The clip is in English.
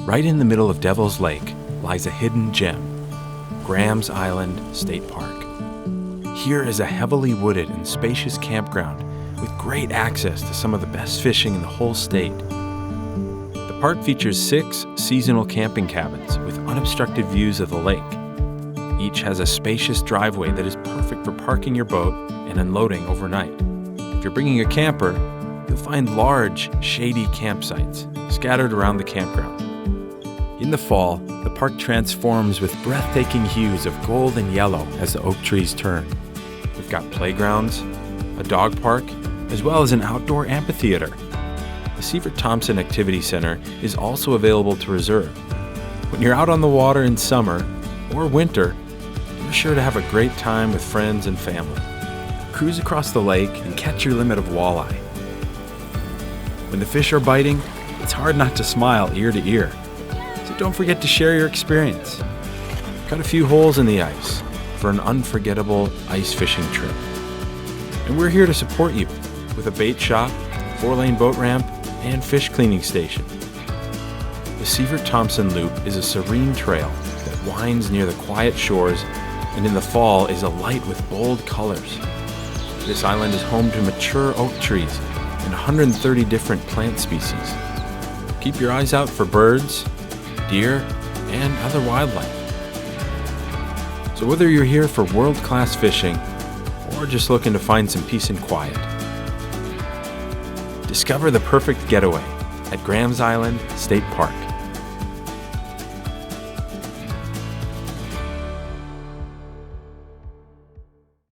Right in the middle of Devil's Lake lies a hidden gem, Graham's Island State Park. Here is a heavily wooded and spacious campground with great access to some of the best fishing in the whole state. The park features 6 seasonal camping cabins with unobstructed views of the lake. Each has a spacious driveway that is perfect for parking your boat and unloading overnight. If you're bringing a camper, you'll find large, shady campsites scattered around the campground. In the fall, the park transforms with breathtaking hues of gold and yellow as the oak trees turn. We've got playgrounds, a dog park, as well as an outdoor amphitheater. The Sievert Thompson Activity Center is also available to reserve. When you're out on the water in summer or winter, you're sure to have a great time with friends and family. Cruise across the lake and catch your limit of walleye. When the fish are biting, it's hard not to smile ear to ear. So don't forget to share your experience. Cut a few holes in the ice for an unforgettable ice fishing trip. And we're here to support you with a bait shop, 4-lane boat ramp, and fish cleaning station. The Sievert Thompson Loop is a serene trail that winds near the quiet shores, and in the fall is alight with bold colors. This island is home to mature oak trees and 130 different plant species. Keep your eyes out for birds, deer, and other wildlife. So whether you're here for world-class fishing or just looking to find some peace and quiet, discover the perfect getaway at Graham's Island State Park.